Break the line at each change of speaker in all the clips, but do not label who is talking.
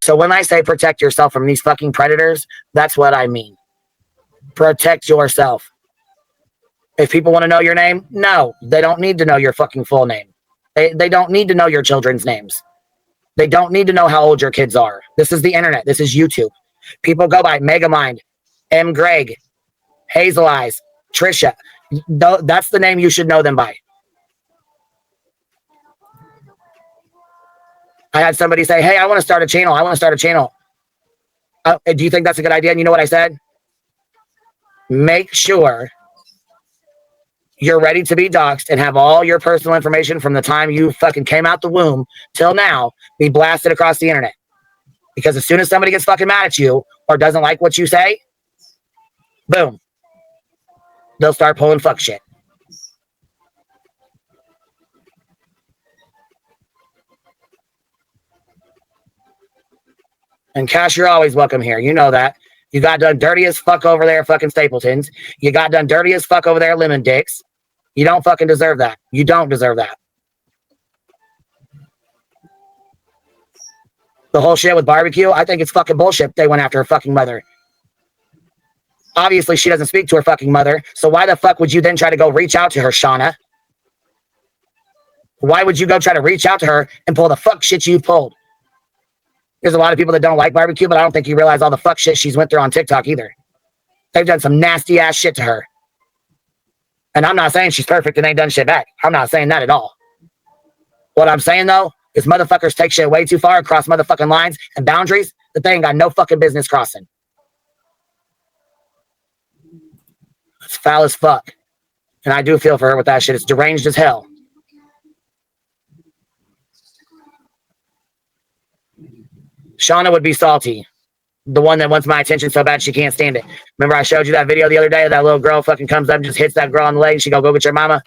So when I say protect yourself from these fucking predators, that's what I mean. Protect yourself. If people want to know your name, no, they don't need to know your fucking full name. They don't need to know your children's names. They don't need to know how old your kids are. This is the internet. This is YouTube. People go by Megamind, M. Greg, Hazel Eyes, Trisha. That's the name you should know them by. I had somebody say, hey, I want to start a channel. I want to start a channel. Do you think that's a good idea? And you know what I said? Make sure you're ready to be doxxed and have all your personal information from the time you fucking came out the womb till now be blasted across the internet. Because as soon as somebody gets fucking mad at you or doesn't like what you say, boom, they'll start pulling fuck shit. And Cash, you're always welcome here. You know that. You got done dirty as fuck over there at fucking Stapleton's. You got done dirty as fuck over there at Lemon Dicks. You don't fucking deserve that. You don't deserve that. The whole shit with barbecue, I think it's fucking bullshit they went after her fucking mother. Obviously, she doesn't speak to her fucking mother, so why the fuck would you then try to go reach out to her, Shauna? Why would you go try to reach out to her and pull the fuck shit you pulled? There's a lot of people that don't like barbecue, but I don't think you realize all the fuck shit she's went through on TikTok either. They've done some nasty ass shit to her. And I'm not saying she's perfect and ain't done shit back. I'm not saying that at all. What I'm saying though, is motherfuckers take shit way too far across motherfucking lines and boundaries that they ain't got no fucking business crossing. It's foul as fuck. And I do feel for her with that shit. It's deranged as hell. Shauna would be salty. The one that wants my attention so bad she can't stand it. Remember I showed you that video the other day? That little girl fucking comes up and just hits that girl on the leg and she go get your mama.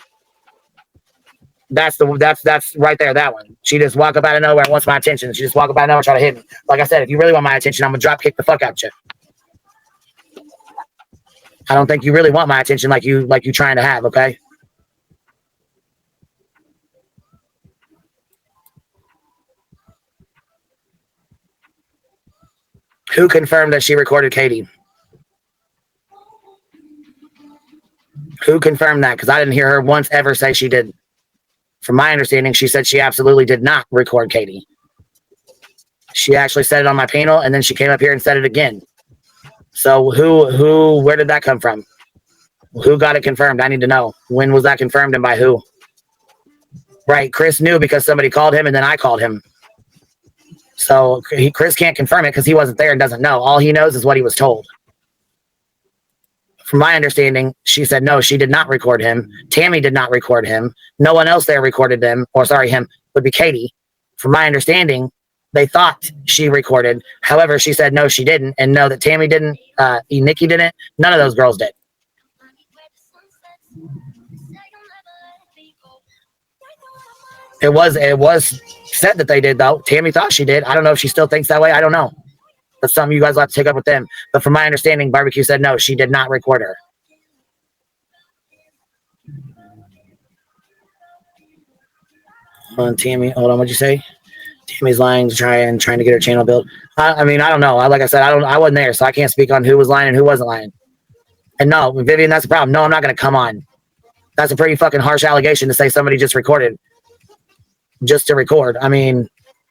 That's right there, that one. She just walk up out of nowhere and wants my attention. She just walk up out of nowhere and try to hit me. Like I said, if you really want my attention, I'm gonna drop kick the fuck out you. I don't think you really want my attention like you trying to have, okay? Who confirmed that she recorded Katie? Who confirmed that? Because I didn't hear her once ever say she did. From my understanding, she said she absolutely did not record Katie. She actually said it on my panel, and then she came up here and said it again. So where did that come from? Who got it confirmed? I need to know. When was that confirmed and by who? Right, Chris knew because somebody called him and then I called him. So Chris can't confirm it because he wasn't there and doesn't know. All he knows is what he was told. From my understanding, she said no, she did not record him. Tammy did not record him. No one else there recorded him. Him would be Katie. From my understanding, they thought she recorded. However, she said no, she didn't. And no, that Tammy didn't. Nikki didn't. None of those girls did. It was said that they did though. Tammy thought she did. I don't know if she still thinks that way. I don't know. That's something you guys will have to take up with them. But from my understanding, Barbecue said no, she did not record her. Hold on, Tammy. Hold on, what'd you say? Tammy's lying, trying to get her channel built. I mean, I don't know. Like I said, I wasn't there, so I can't speak on who was lying and who wasn't lying. And no, Vivian, that's the problem. No, I'm not gonna come on. That's a pretty fucking harsh allegation to say somebody just recorded. Just to record. I mean,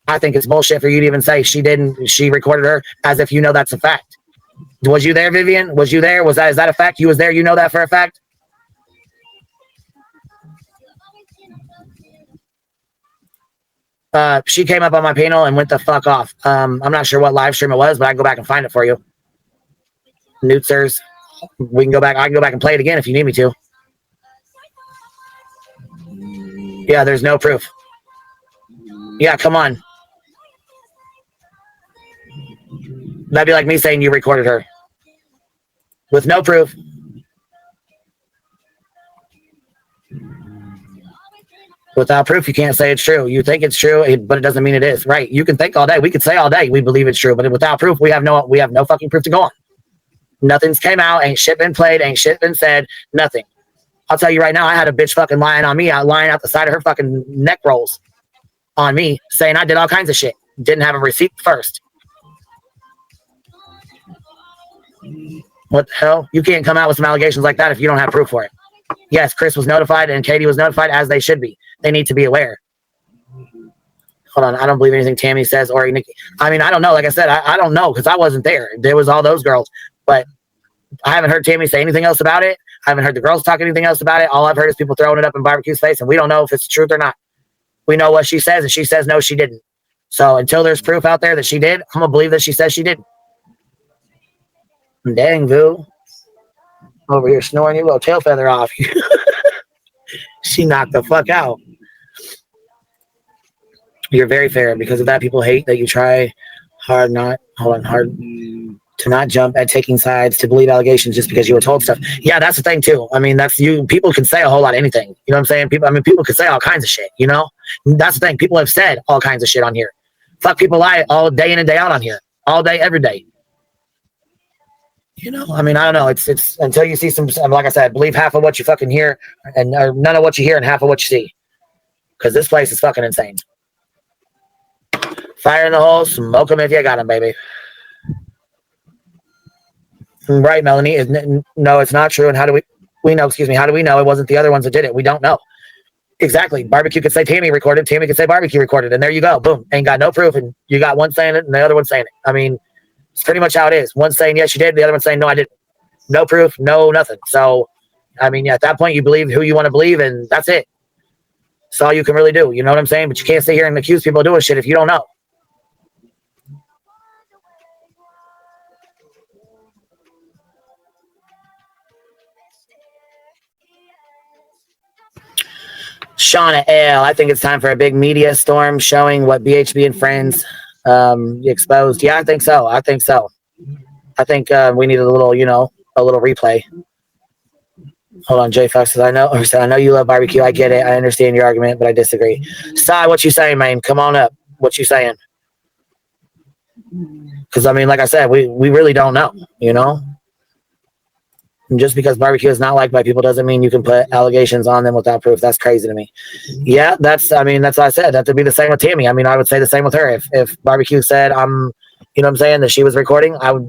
I think it's bullshit for you to even say she recorded her as if you know that's a fact. Was you there, Vivian? Was you there? Is that a fact? You was there, you know that for a fact? She came up on my panel and went the fuck off. I'm not sure what live stream it was, but I can go back and find it for you. Newtsers. We can go back. I can go back and play it again if you need me to. Yeah, there's no proof. Yeah, come on. That'd be like me saying you recorded her. With no proof. Without proof, you can't say it's true. You think it's true, but it doesn't mean it is. Right. You can think all day. We could say all day we believe it's true, but without proof, we have no fucking proof to go on. Nothing's came out, ain't shit been played, ain't shit been said, nothing. I'll tell you right now, I had a bitch fucking lying on me, lying out the side of her fucking neck rolls on me, saying I did all kinds of shit. Didn't have a receipt first. What the hell? You can't come out with some allegations like that if you don't have proof for it. Yes, Chris was notified and Katie was notified, as they should be. They need to be aware. Hold on, I don't believe anything Tammy says or Nikki. I mean, I don't know. Like I said, I don't know because I wasn't there. There was all those girls, but I haven't heard Tammy say anything else about it. I haven't heard the girls talk anything else about it. All I've heard is people throwing it up in Barbecue's face, and we don't know if it's the truth or not. We know what she says, and she says no, she didn't. So until there's proof out there that she did, I'm gonna believe that she says she didn't. Dang, Vu. Over here snoring your little tail feather off. She knocked the fuck out. You're very fair. Because of that, people hate that you try hard to not jump at taking sides, to believe allegations just because you were told stuff. Yeah, that's the thing too. I mean, that's you. People can say a whole lot of anything. You know what I'm saying? People can say all kinds of shit. You know, that's the thing. People have said all kinds of shit on here. Fuck, people lie all day in and day out on here, all day, every day. You know, I mean, I don't know. It's until you see some, like I said, believe half of what you fucking hear and none of what you hear and half of what you see. Because this place is fucking insane. Fire in the hole, smoke them if you got them, baby. Right, Melanie. No, it's not true. And how do we know, excuse me, how do we know it wasn't the other ones that did it? We don't know. Exactly. Barbecue could say Tammy recorded. Tammy could say Barbecue recorded. And there you go. Boom. Ain't got no proof. And you got one saying it and the other one saying it. I mean, it's pretty much how it is. One saying, yes, you did. The other one saying, no, I didn't. No proof, no nothing. So, I mean, yeah, at that point, you believe who you want to believe, and that's it. That's all you can really do. You know what I'm saying? But you can't sit here and accuse people of doing shit if you don't know. Shauna L., I think it's time for a big media storm showing what BHB and friends exposed. Yeah, I think so. I think we need a little replay. Hold on, Jay Fox says, I know you love barbecue. I get it. I understand your argument, but I disagree. Sai, what you saying, man? Come on up. What you saying? Because, I mean, like I said, we really don't know, you know? And just because barbecue is not liked by people doesn't mean you can put allegations on them without proof. That's crazy to me. Yeah, that's what I said. That would be the same with Tammy. I mean, I would say the same with her. If barbecue said, you know what I'm saying, that she was recording, I would,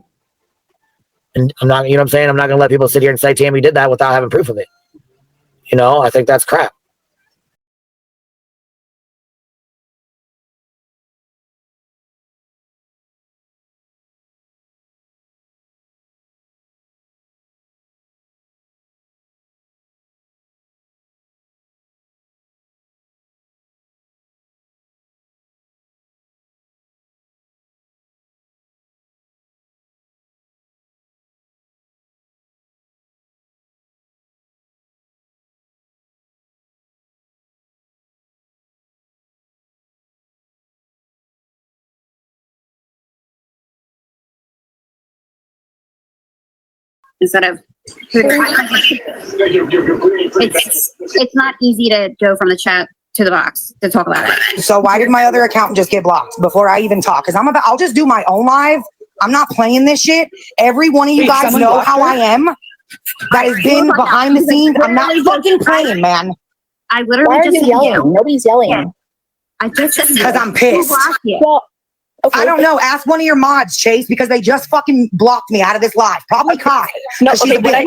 and I'm not, you know what I'm saying, I'm not going to let people sit here and say Tammy did that without having proof of it. You know, I think that's crap.
Instead of it's not easy to go from the chat to the box to talk about it.
So why did my other account just get blocked before I even talk? Because I'll just do my own live. I'm not playing this shit. Every one of you guys know how I am. That has been behind the scenes. I'm not fucking playing, man.
I literally just said
yelling? Nobody's yelling.
Yeah. I just said
because I'm pissed.
Well, okay.
I don't know. Ask one of your mods, Chase, because they just fucking blocked me out of this live. Probably Kai.
No, okay.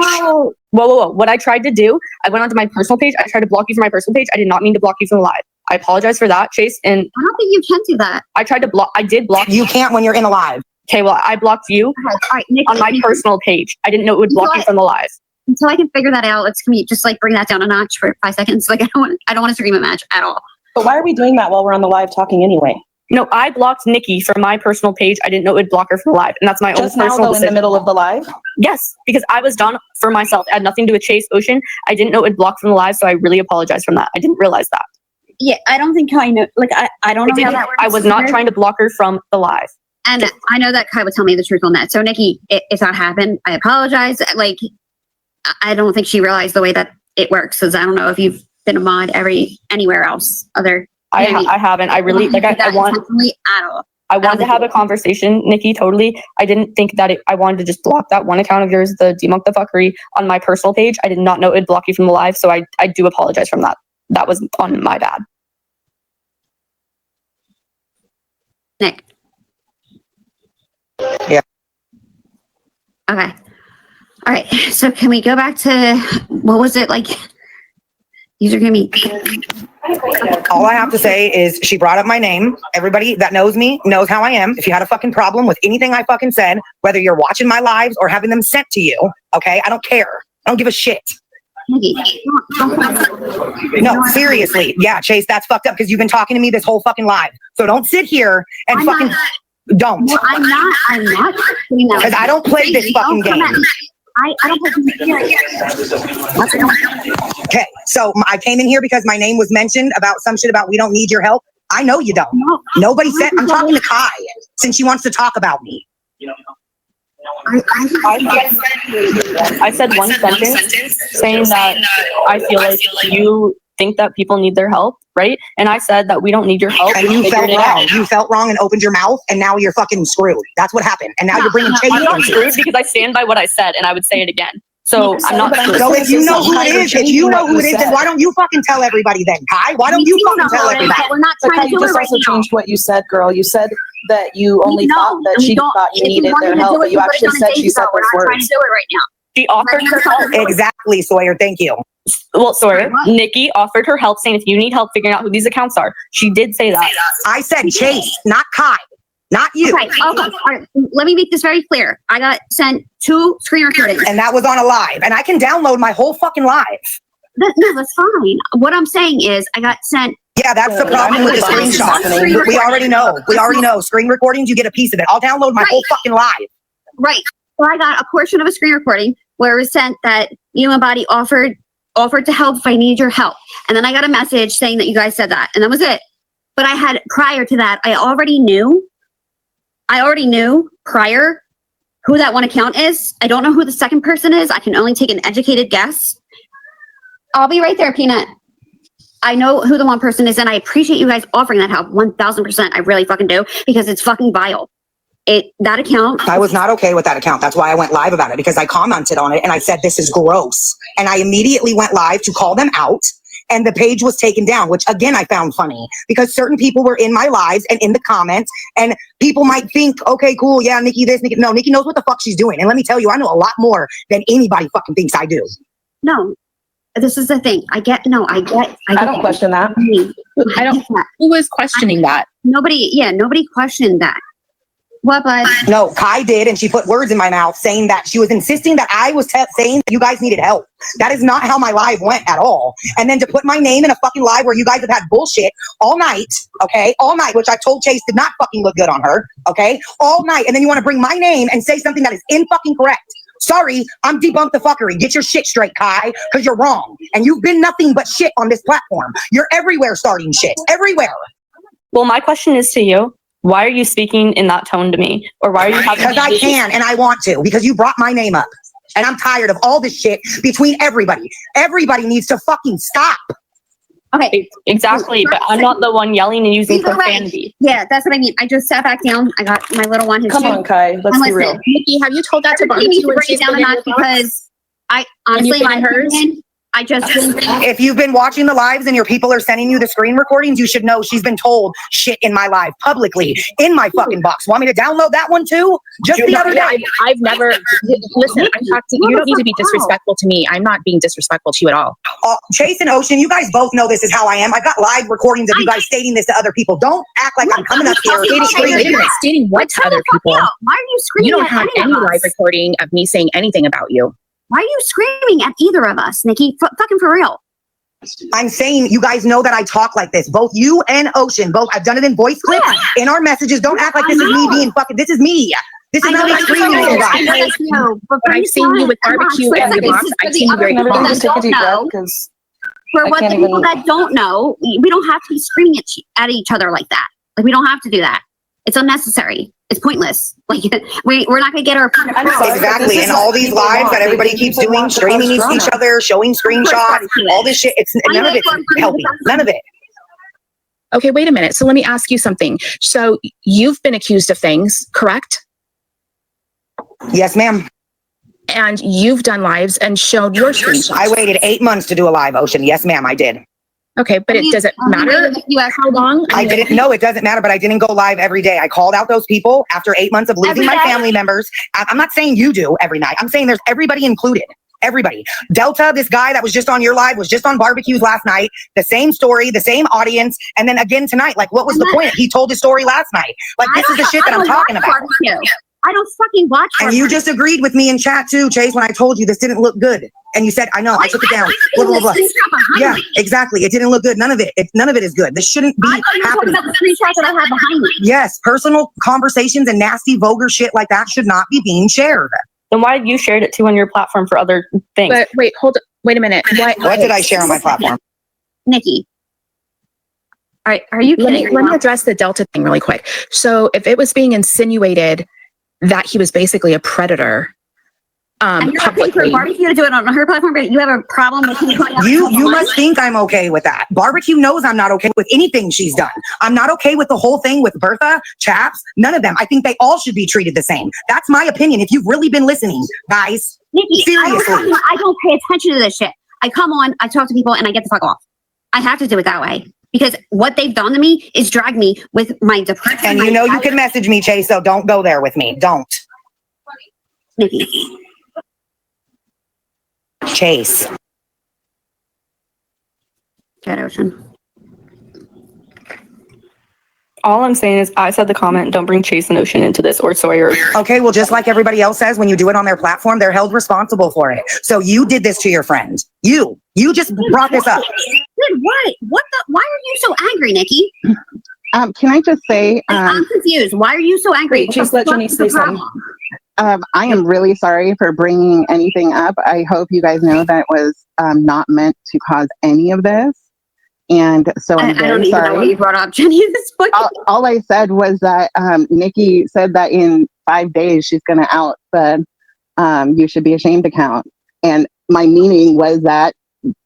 Whoa. What I tried to do, I went onto my personal page. I tried to block you from my personal page. I did not mean to block you from the live. I apologize for that, Chase. And
I don't think you can do that.
I tried to block. I did block.
You can't when you're in a live.
Okay, well, I blocked you on my personal page. I didn't know it would block you from the live.
Until I can figure that out, can we just bring that down a notch for 5 seconds? I don't want to stream a match at all.
But why are we doing that while we're on the live talking anyway?
No, I blocked Nikki from my personal page. I didn't know it would block her from the live, and that's my own personal decision.
In the middle of the live?
Yes, because I was done for myself. It had nothing to do with Chase Ocean. I didn't know it would block from the live, so I really apologize from that. I didn't realize that.
Yeah, I don't think Kai know. I don't know how that works.
I was not trying to block her from the live.
And I know that Kai would tell me the truth on that. So, Nikki, if that happened, I apologize. I don't think she realized the way that it works, because I don't know if you've been a mod anywhere else. I
haven't. I really I wanted to have a conversation, Nikki. Totally. I didn't think that I wanted to just block that one account of yours, the Debunk the Fuckery, on my personal page. I did not know it'd block you from the live, so I do apologize from that. That was on my bad.
Nick.
Yeah.
Okay. All right. So can we go back to what was it like? These are gonna be.
All I have to say is she brought up my name. Everybody that knows me knows how I am. If you had a fucking problem with anything I fucking said, whether you're watching my lives or having them sent to you, okay, I don't care. I don't give a shit. No, seriously. Yeah, Chase, that's fucked up because you've been talking to me this whole fucking live. So don't sit here and don't.
Well, I'm not.
Because I don't play this fucking game.
I don't play this game.
Okay, so I came in here because my name was mentioned about some shit about we don't need your help. I know you don't. No, Nobody said. I'm talking to Kai since she wants to talk about me.
I said one sentence saying that I feel like you think that people need their help, right? And I said that we don't need your help.
And you felt wrong. You felt wrong and opened your mouth, and now you're fucking screwed. That's what happened. And now you're bringing Chase.
I'm not screwed because I stand by what I said, and I would say it again. So I'm not screwed.
So if you know who it is, then why don't you fucking tell everybody then, Kai? Why don't you fucking tell everybody?
We're not trying to do it right now.
Changed what you said, girl. You said that you only thought that she thought you needed their help, but you actually said she said those words.
We're not trying to do it right now.
She offered her help.
Exactly, Sawyer. Thank you.
Well, sorry. Nikki offered her help, saying if you need help figuring out who these accounts are. She did say that.
I said Chase, not Kai. Not you.
Okay. All right. Let me make this very clear. I got sent 2 screen recordings.
And that was on a live. And I can download my whole fucking live.
No, that's fine. What I'm saying is I got sent.
Yeah, that's the problem with the screenshots. We already know. We already know. Screen recordings, you get a piece of it. I'll download my whole fucking live.
Right. So I got a portion of a screen recording where it was sent that you and Body offered to help if I need your help. And then I got a message saying that you guys said that. And that was it. But I had, prior to that, I already knew prior who that one account is. I don't know who the second person is. I can only take an educated guess. I'll be right there, Peanut. I know who the one person is, and I appreciate you guys offering that help 1,000%. I really fucking do, because it's fucking vile. That account.
I was not okay with that account. That's why I went live about it, because I commented on it and I said, this is gross. And I immediately went live to call them out. And the page was taken down, which again, I found funny because certain people were in my lives and in the comments, and people might think, okay, cool. Yeah, Nikki this, Nikki. No, Nikki knows what the fuck she's doing. And let me tell you, I know a lot more than anybody fucking thinks I do.
No, this is the thing. I don't
question that.
I don't. Who was questioning that?
Nobody questioned that. What, bud?
No, Kai did, and she put words in my mouth saying that she was insisting that I was saying that you guys needed help. That is not how my live went at all. And then to put my name in a fucking live where you guys have had bullshit all night, okay? All night, which I told Chase did not fucking look good on her, okay? All night, and then you want to bring my name and say something that is infucking correct. Sorry, I'm Debunk the Fuckery. Get your shit straight, Kai, because you're wrong. And you've been nothing but shit on this platform. You're everywhere starting shit. Everywhere.
Well, my question is to you. Why are you speaking in that tone to me? Or why are you having...
Because I can and I want to. Because you brought my name up. And I'm tired of all this shit between everybody. Everybody needs to fucking stop.
Okay.
Exactly, but I'm not the one yelling and using
Either way.
profanity.
Yeah, that's what I mean. I just sat back down. I got my little one.
Come on, Kai. Let's be real.
Nikki, have you told that to
Barbecue needs
barbecue
to
when
break
she's
it down a
been in
notch
your box?
because I honestly,
been in hers?
I just
If you've been watching the lives and your people are sending you the screen recordings, you should know she's been told shit in my live publicly in my fucking box. Want me to download that one too? Just the other day.
I've never, listen, I'm talking, you don't need to be disrespectful to me. I'm not being disrespectful to you at all.
Chase and Ocean, you guys both know this is how I am. I've got live recordings of you guys stating this to other people. Don't act like I'm coming up here.
Stating what to other people?
Why are you screaming?
You don't
at
have
any
any
of us?
live recording of me saying anything about you.
Why are you screaming at either of us, Nikki? Fucking for real.
I'm saying you guys know that I talk like this. Both you and Ocean. Both. I've done it in voice clips, in our messages. Don't act like this is me being fucking. This is me. This is not me screaming at you guys.
I've seen you with barbecue in your box. I've seen you very calm.
Just take a deep breath, because
For
I
what the
can't
people
even-
that don't know, we don't have to be screaming at each other like that. Like, we don't have to do that. It's unnecessary. It's pointless. Like, we're not going to get our point across.
Exactly. And all these lives that everybody keeps doing, streaming each other, showing screenshots, all this shit. It's none of it's healthy. None of it.
Okay, wait a minute. So let me ask you something. So you've been accused of things, correct?
Yes, ma'am.
And you've done lives and showed your screenshots.
I waited 8 months to do a live, Ocean. Yes, ma'am, I did.
Okay, but it doesn't matter how long.
I didn't know it doesn't matter, but I didn't go live every day. I called out those people after 8 months of losing my family members. I'm not saying you do every night. I'm saying there's everybody included. Everybody. Delta, this guy that was just on your live, was just on barbecues last night. The same story, the same audience. And then again tonight. Like, what was the point? He told his story last night. Like, this is the shit that I'm talking about.
I don't fucking watch
And you just agreed with me in chat too, Chase, when I told you this didn't look good. And you said, I know, I took it down. Blah, blah, blah. Yeah, exactly. It didn't look good. None of it. None of it is good. This shouldn't be happening.
About the screenshot that I have behind me.
Yes, personal conversations and nasty, vulgar shit like that should not be being shared.
Then why you shared it too on your platform for other things?
But wait, wait a minute.
What did I share on my platform?
Nikki. Are you kidding?
Let me address the Delta thing really quick. So if it was being insinuated that he was basically a predator,
and you're paying for barbecue to do it on her platform, but you have a problem with him going out
You must think I'm okay with that. Barbecue knows I'm not okay with anything she's done. I'm not okay with the whole thing with Bertha, Chaps, none of them. I think they all should be treated the same. That's my opinion. If you've really been listening, guys,
Nikki,
seriously.
I don't pay attention to this shit. I come on, I talk to people, and I get the fuck off. I have to do it that way. Because what they've done to me is drag me with my depression.
And you know you can message me, Chase, so don't go there with me. Don't.
Nikki.
Chase.
Jet Ocean.
All I'm saying is I said the comment, don't bring Chase and Ocean into this or Sawyer.
Okay, well, just like everybody else says, when you do it on their platform, they're held responsible for it. So you did this to your friend. You just brought this up.
What? Why are you so angry, Nikki?
Can I just say,
I'm confused. Why are you so angry?
Wait, just let Jenny say something.
I am really sorry for bringing anything up. I hope you guys know that was not meant to cause any of this. And so I'm
I don't
very
even know what
sorry.
you brought up, Jenny. This point.
All I said was that Nikki said that in 5 days she's going to out the you should be ashamed account. And my meaning was that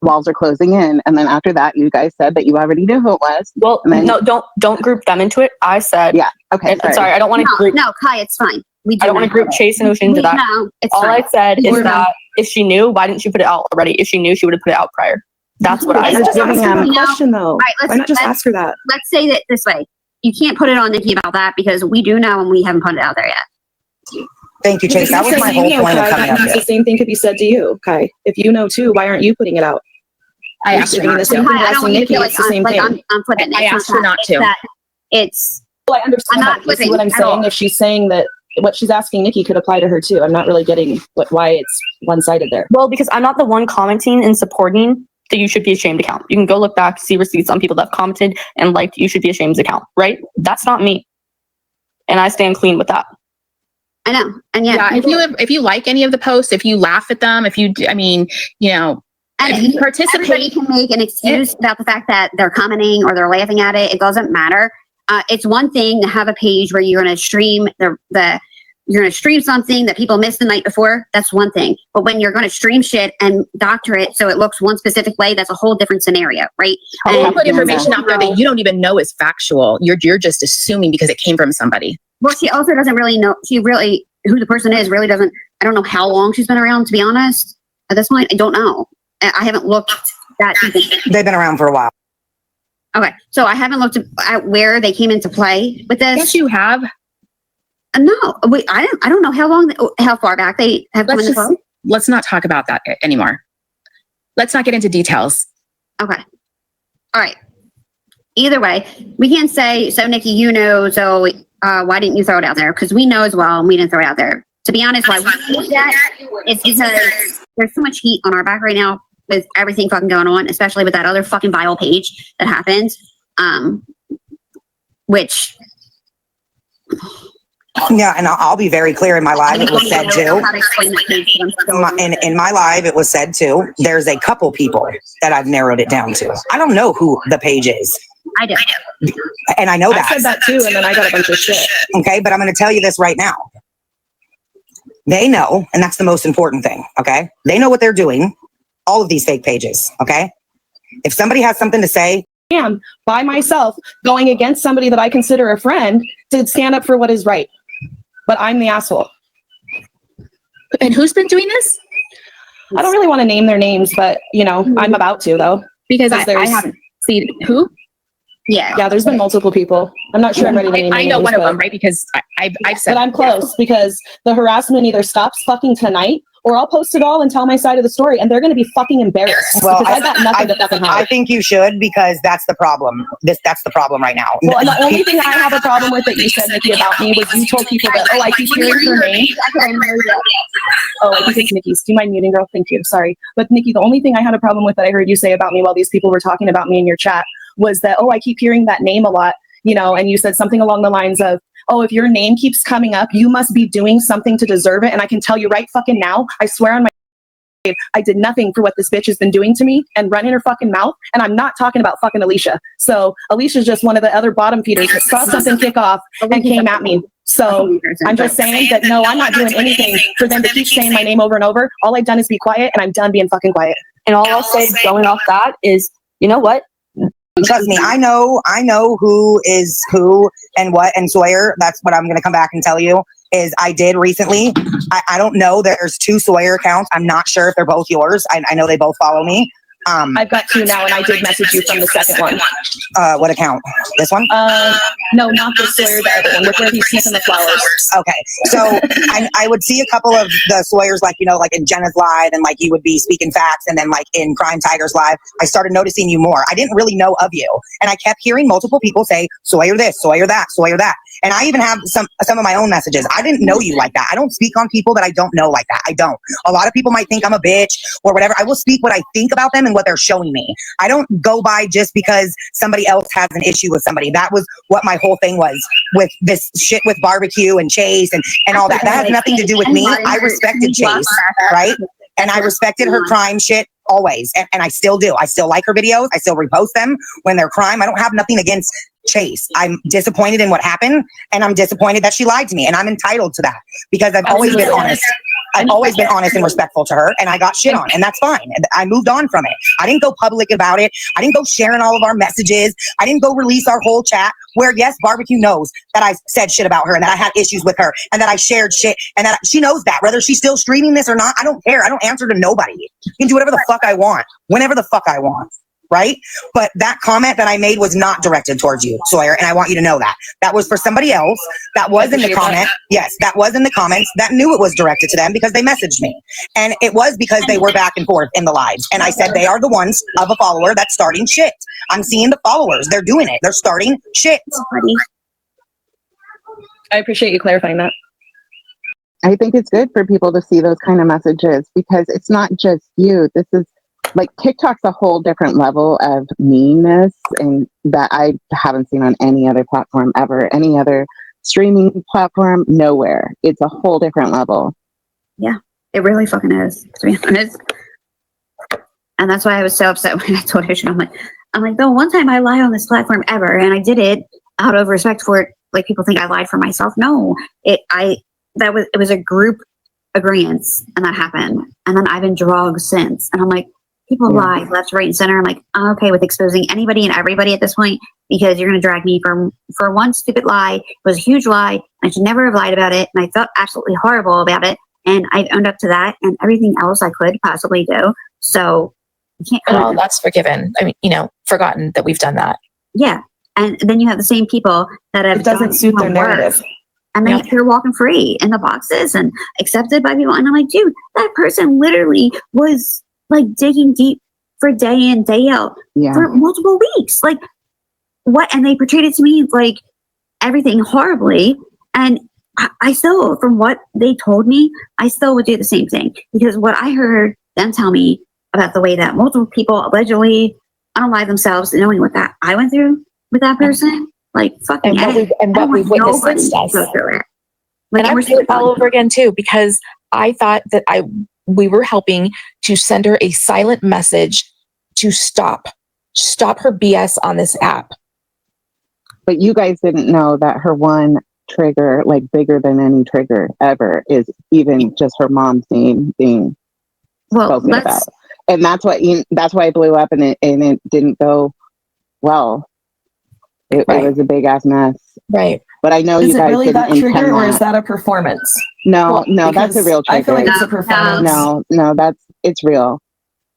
walls are closing in. And then after that, you guys said that you already knew who it was.
Well,
then,
no, don't group them into it. I said,
yeah, okay.
Sorry, I don't want to group.
No, Kai, it's fine.
I don't want to group Chase and Ocean into that.
No, it's
All
fine.
I said is that if she knew, why didn't she put it out already? If she knew, she would have put it out prior. That's what I
I'm
said.
just asking her a question though.
All right,
Why not just ask her that?
Let's say that this way. You can't put it on Nikki about that because we do know and we haven't put it out there yet.
Thank you, Chase. That was my whole point of coming up
The
here.
same thing could be said to you, Kai. If you know too, why aren't you putting it out?
I asked her not
the
to.
same thing
Kai, I
as
don't want you to
Nikki.
feel like
It's the same thing.
I'm flipping.
I asked her not to.
It's
Well, I understand
I'm not
that. You see
flipping
what I'm
at
saying?
all.
If she's saying that what she's asking Nikki could apply to her too. I'm not really getting why it's one-sided there.
Well, because I'm not the one commenting and supporting the You Should Be Ashamed account. You can go look back, see receipts on people that have commented and liked You Should Be Ashamed account, right? That's not me. And I stand clean with that.
I know. And yet,
If you like any of the posts, if you laugh at them, if you do, I mean, you know,
and
if you participate,
everybody can make an excuse about the fact that they're commenting or they're laughing at it. It doesn't matter. It's one thing to have a page where you're going to stream the you're going to stream something that people missed the night before, that's one thing. But when you're going to stream shit and doctor it so it looks one specific way, that's a whole different scenario, right?
You put information out there that you don't even know is factual. You're just assuming because it came from somebody.
Well, she also doesn't really know. She really, who the person is, really doesn't. I don't know how long she's been around, to be honest. At this point, I don't know. I haven't looked that deep.
They've been around for a while.
Okay, so I haven't looked at where they came into play with this.
Yes, you have.
No, I don't know how far back they have come into play.
Let's not talk about that anymore. Let's not get into details.
Okay. All right. Either way, we can't say, so Nikki, you know, so why didn't you throw it out there? Because we know as well, and we didn't throw it out there. To be honest, why we did that is because there's so much heat on our back right now with everything fucking going on, especially with that other fucking viral page that happened, which...
Yeah, and I'll be very clear. In my live, it was said too. In my live, it was said too. There's a couple people that I've narrowed it down to. I don't know who the page is.
I do.
And I know that.
I said that too, and then I got a bunch of shit.
Okay, but I'm going to tell you this right now. They know, and that's the most important thing, okay? They know what they're doing, all of these fake pages, okay? If somebody has something to say,
I am by myself going against somebody that I consider a friend to stand up for what is right. But I'm the asshole.
And who's been doing this?
I don't really want to name their names, but, you know, I'm about to, though.
Because I haven't seen who?
Yeah, there's been multiple people. I'm not sure I'm ready to name
I know
names,
one of them, right? Because I've said.
But I'm close because the harassment either stops fucking tonight or I'll post it all and tell my side of the story, and they're going to be fucking embarrassed.
Well,
because I got nothing to fucking hide.
I think you should, because that's the problem. That's the problem right now.
Well, and the only thing I have a problem with that you said, Nikki, about me was you told people that, I keep hearing her name. I think it's Nikki's. Do you mind muting, girl? Thank you. Sorry. But Nikki, the only thing I had a problem with that I heard you say about me while these people were talking about me in your chat was that, I keep hearing that name a lot, you know, and you said something along the lines of, if your name keeps coming up, you must be doing something to deserve it. And I can tell you right fucking now, I swear on my I did nothing for what this bitch has been doing to me and running her fucking mouth. And I'm not talking about fucking Alicia. So Alicia's just one of the other bottom feeders that saw something kick off and came at me. So I'm just saying that, no, I'm not doing anything for them to keep saying my name over and over. All I've done is be quiet, and I'm done being fucking quiet.
And all I'll say going off that is, you know what?
Trust me, I know who is who and what, and Sawyer, that's what I'm going to come back and tell you, is I did recently. I don't know, there's 2 Sawyer accounts. I'm not sure if they're both yours. I know they both follow me.
I've got 2 now, and I did message you from the second one.
What account? This one?
No, not the Sawyer, the other one, where he's sniffing the flowers.
Okay, so I would see a couple of the Sawyers, like, you know, like in Jenna's live, and like you would be speaking facts, and then like in Crime Tiger's live, I started noticing you more. I didn't really know of you, and I kept hearing multiple people say, Sawyer this, Sawyer that, Sawyer that. And I even have some of my own messages. I didn't know you like that. I don't speak on people that I don't know like that. I don't. A lot of people might think I'm a bitch or whatever. I will speak what I think about them and what they're showing me. I don't go by just because somebody else has an issue with somebody. That was what my whole thing was with this shit with barbecue and Chase and all that. That has nothing to do with me. I respected Chase, right? And I respected her crime shit always. And I still do. I still like her videos. I still repost them when they're crime. I don't have nothing against Chase. I'm disappointed in what happened, and I'm disappointed that she lied to me, and I'm entitled to that because I've always been honest. I've always been honest and respectful to her, and I got shit on, and that's fine. I moved on from it. I didn't go public about it. I didn't go sharing all of our messages. I didn't go release our whole chat where, yes, Barbecue knows that I said shit about her and that I had issues with her and that I shared shit and that she knows that. Whether she's still streaming this or not, I don't care. I don't answer to nobody. You can do whatever the fuck I want, whenever the fuck I want. Right? But that comment that I made was not directed towards you, Sawyer, and I want you to know that. That was for somebody else. That was in the comment. Yes, that was in the comments that knew it was directed to them because they messaged me. And it was because they were back and forth in the lives. And I said they are the ones of a follower that's starting shit. I'm seeing the followers. They're doing it. They're starting shit.
I appreciate you clarifying that.
I think it's good for people to see those kind of messages because it's not just you. This is like TikTok's a whole different level of meanness, and that I haven't seen on any other platform ever, any other streaming platform, nowhere. It's a whole different level.
Yeah, it really fucking is, to be honest. And that's why I was so upset when I told her. I'm like, the one time I lied on this platform ever, and I did it out of respect for it. Like people think I lied for myself. No, it was a group agreement, and that happened. And then I've been drugged since. And I'm like, people lie left, right, and center. I'm like, I'm okay with exposing anybody and everybody at this point because you're going to drag me for one stupid lie. It was a huge lie. I should never have lied about it. And I felt absolutely horrible about it. And I've owned up to that and everything else I could possibly do. So you can't.
Well, that's forgiven. I mean, forgotten that we've done that.
Yeah. And then you have the same people that have.
It doesn't suit their narrative.
And they're walking free in the boxes and accepted by people. And I'm like, dude, that person literally was like digging deep for day in, day out for multiple weeks. Like what? And they portrayed it to me like everything horribly. And I still, from what they told me, I still would do the same thing because what I heard them tell me about the way that multiple people allegedly unalive themselves, knowing what that I went through with that person. Like fucking
what we've witnessed since us. And I would do it all over again too, because I thought that we were helping to send her a silent message to stop her BS on this app.
But you guys didn't know that her one trigger, like bigger than any trigger ever, is even just her mom's name being spoken about. And that's why it blew up, and it didn't go well. It was a big ass mess.
Right.
But I know
is
you guys
it really
didn't
that trigger, or
that.
is that a performance?
No, that's a real trigger.
I feel like it's a performance.
No, it's real.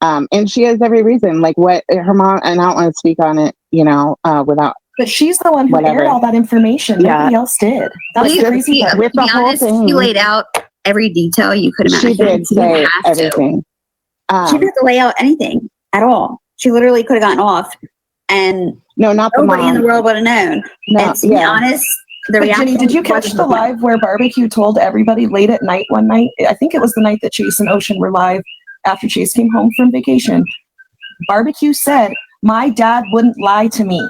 And she has every reason. Like what her mom, and I don't want to speak on it, without.
But she's the one who aired all that information. Nobody else did. That's the crazy part.
With the whole thing,
you laid out every detail you could imagine.
She did say everything.
She didn't have to lay out anything at all. She literally could have gotten off, and
not
nobody in the world would have known.
No,
and to be honest,
Jenny, did you catch the live where Barbecue told everybody late at night one night? I think it was the night that Chase and Ocean were live after Chase came home from vacation. Barbecue said, "My dad wouldn't lie to me."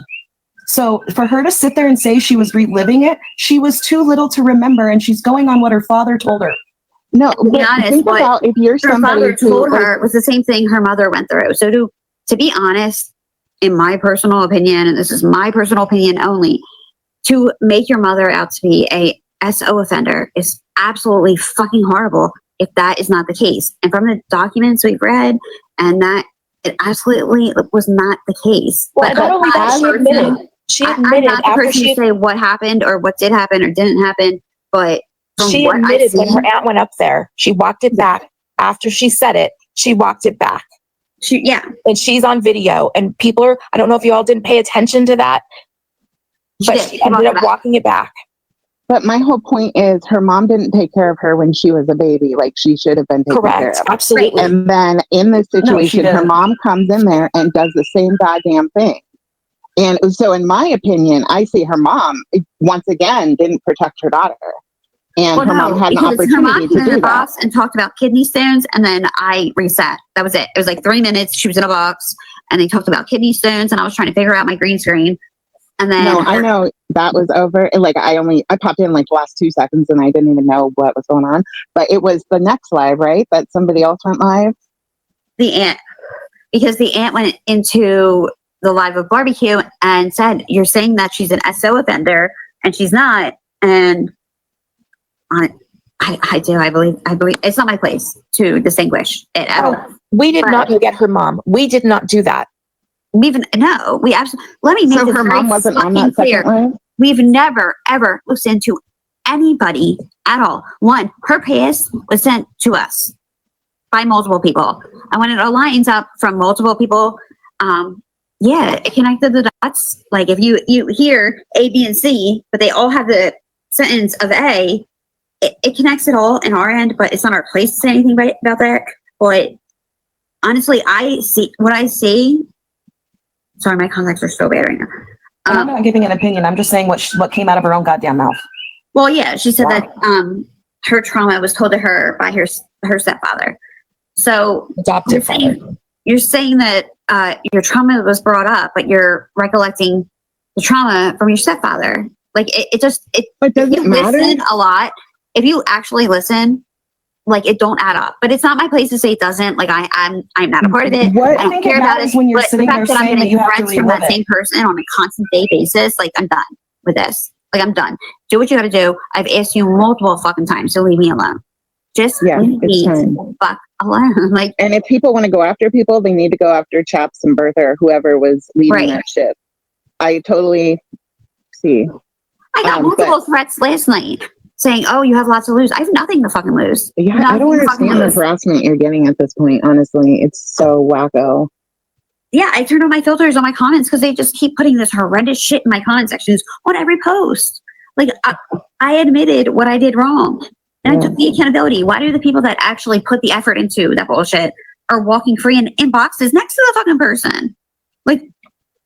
So for her to sit there and say she was reliving it, she was too little to remember, and she's going on what her father told her.
No,
to be honest, what
if you're
her father told her was the same thing her mother went through. So to be honest, in my personal opinion, and this is my personal opinion only, to make your mother out to be a SO offender is absolutely fucking horrible if that is not the case. And from the documents we've read, and that it absolutely was not the case.
Well, not only that, she admitted
I'm not the person to say what happened or what did happen or didn't happen, but
she admitted when her aunt went up there, she walked it back. After she said it, she walked it back. And she's on video, and people are, I don't know if you all didn't pay attention to that, but she ended up walking it back.
But my whole point is her mom didn't take care of her when she was a baby like she should have been taken care of.
Absolutely.
And then in this situation, her mom comes in there and does the same goddamn thing. And so in my opinion, I see her mom, once again, didn't protect her daughter. And her mom had an opportunity to do that.
And talked about kidney stones, and then I reset. That was it. It was like 3 minutes. She was in a box, and they talked about kidney stones, and I was trying to figure out my green screen. And then
I know that was over. Like I popped in like the last 2 seconds, and I didn't even know what was going on. But it was the next live, right? That somebody else went live.
The aunt, because the aunt went into the live of Barbecue and said, "You're saying that she's an SO offender, and she's not." And I believe it's not my place to distinguish it at all.
We did not get her mom. We did not do that.
We absolutely, let me make
so
this
her mom wasn't on that
clear.
Second live?
We've never, ever listened to anybody at all. One, her PS was sent to us by multiple people. And when it aligns up from multiple people, it connected the dots. Like if you hear A, B, and C, but they all have the sentence of A, it connects it all in our end, but it's not our place to say anything about that. But honestly, I see what I see. Sorry, my contacts are so bad right now.
I'm not giving an opinion. I'm just saying what came out of her own goddamn mouth.
Well, yeah, she said that her trauma was told to her by her stepfather. So
adoptive father.
You're saying that your trauma was brought up, but you're recollecting the trauma from your stepfather. Like it
But does it matter?
Listen a lot. If you actually listen, like it don't add up. But it's not my place to say it doesn't. Like I'm not a part of it.
What
I don't care about it.
When you're
but
sitting
the fact
there
that I'm
saying that
getting
you have to
threats from
relive
that same person on a constant day basis, like I'm done with this. Like, I'm done. Do what you gotta do. I've asked you multiple fucking times to leave me alone. Just leave me the fuck alone. Like,
and if people want to go after people, they need to go after Chaps and Bertha or whoever was leading that shit. I totally see.
I got multiple threats last night saying, "Oh, you have lots to lose." I have nothing to fucking lose.
Yeah, I don't understand the harassment you're getting at this point. Honestly, it's so wacko.
Yeah, I turned on my filters on my comments because they just keep putting this horrendous shit in my comment sections on every post. Like, I admitted what I did wrong, and I took the accountability. Why do the people that actually put the effort into that bullshit are walking free in boxes next to the fucking person? Like,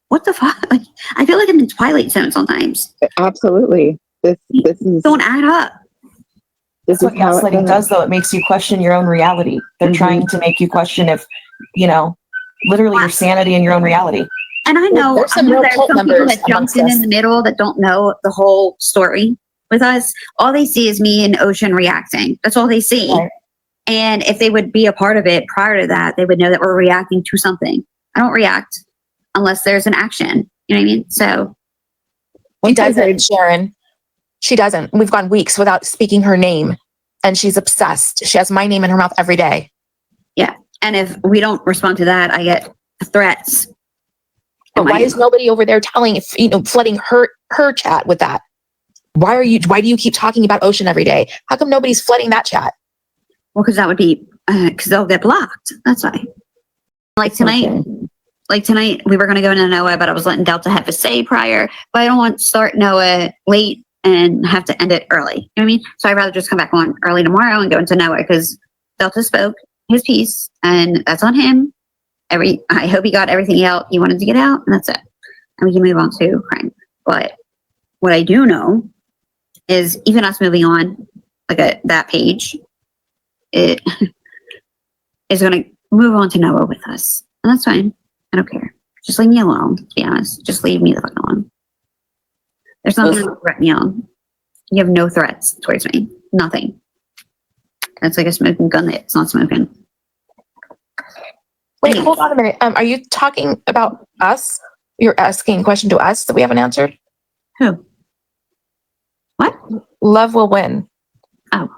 what the fuck? Like, I feel like I'm in Twilight Zone sometimes.
Absolutely. This is
don't add up.
This is what gaslighting does, though. It makes you question your own reality. They're trying to make you question if, literally your sanity and your own reality.
And I know there's some people that jumped in the middle that don't know the whole story with us. All they see is me and Ocean reacting. That's all they see. Right. And if they would be a part of it prior to that, they would know that we're reacting to something. I don't react unless there's an action. You know what I mean? So.
She doesn't, Sharon. She doesn't. We've gone weeks without speaking her name, and she's obsessed. She has my name in her mouth every day.
Yeah. And if we don't respond to that, I get threats.
But why is nobody over there flooding her chat with that? Why do you keep talking about Ocean every day? How come nobody's flooding that chat?
Well, because that would be, because they'll get blocked. That's why. Like tonight, we were going to go into Noah, but I was letting Delta have a say prior. But I don't want to start Noah late and have to end it early. You know what I mean? So I'd rather just come back on early tomorrow and go into Noah because Delta spoke his piece, and that's on him. I hope he got everything out he wanted to get out, and that's it. And we can move on to crime. But what I do know is even us moving on, like that page, it is going to move on to Noah with us. And that's fine. I don't care. Just leave me alone, to be honest. Just leave me the fuck alone. There's nothing to threaten me on. You have no threats towards me. Nothing. That's like a smoking gun that's not smoking.
Wait, hold on a minute. Are you talking about us? You're asking a question to us that we haven't answered?
Who? What?
Love will win.
Oh.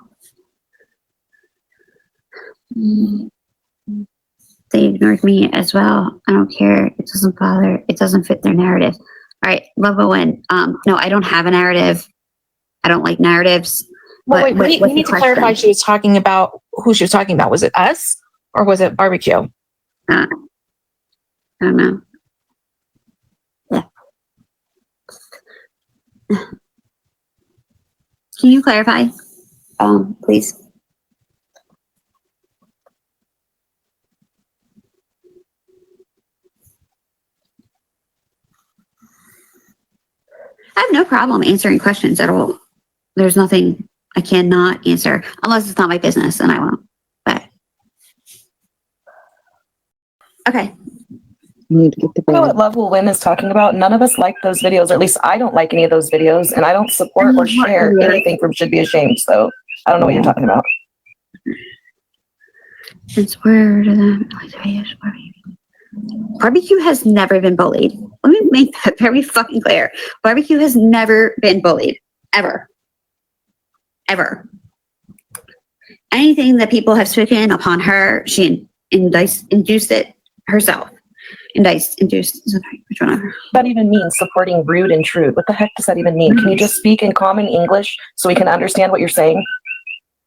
They ignored me as well. I don't care. It doesn't bother. It doesn't fit their narrative. All right, love will win. No, I don't have a narrative. I don't like narratives.
Well, wait, we need to clarify who she was talking about. Was it us or was it barbecue?
I don't know. Yeah. Can you clarify, please? I have no problem answering questions at all. There's nothing I cannot answer unless it's not my business, and I won't. But okay.
You know what Love Will Win is talking about? None of us like those videos, or at least I don't like any of those videos, and I don't support or share anything from Should Be Ashamed. So I don't know what you're talking about.
Since where to them? Barbecue has never been bullied. Let me make that very fucking clear. Barbecue has never been bullied. Ever. Ever. Anything that people have spoken upon her, she induced it herself. Induced, which one of her?
That even means supporting Rude and Trude. What the heck does that even mean? Can you just speak in common English so we can understand what you're saying?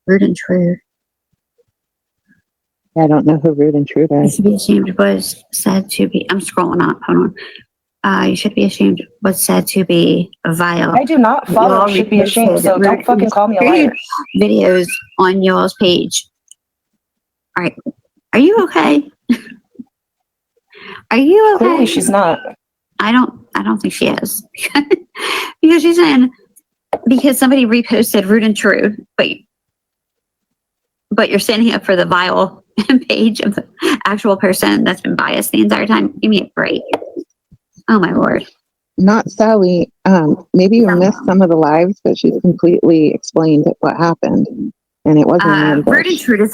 Rude and Trude.
I don't know who Rude and Trude are.
You should be ashamed was said to be. I'm scrolling up. Hold on. You should be ashamed was said to be vile.
I do not follow Should Be Ashamed, so don't fucking call me a liar.
Videos on y'all's page. All right. Are you okay? Are you okay?
Clearly she's not.
I don't think she is. Because she's saying, because somebody reposted Rude and True, but you're standing up for the vile page of the actual person that's been biased the entire time. Give me a break. Oh my Lord.
Not Sally. Maybe you missed some of the lives, but she's completely explained what happened. And it wasn't
Rude and True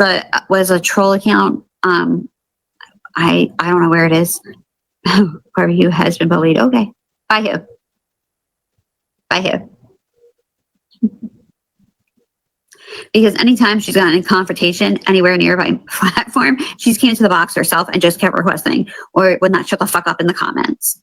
was a troll account. I don't know where it is. Barbecue has been bullied. Okay. By who? Because anytime she's gotten in confrontation anywhere near my platform, she's came to the box herself and just kept requesting or would not shut the fuck up in the comments.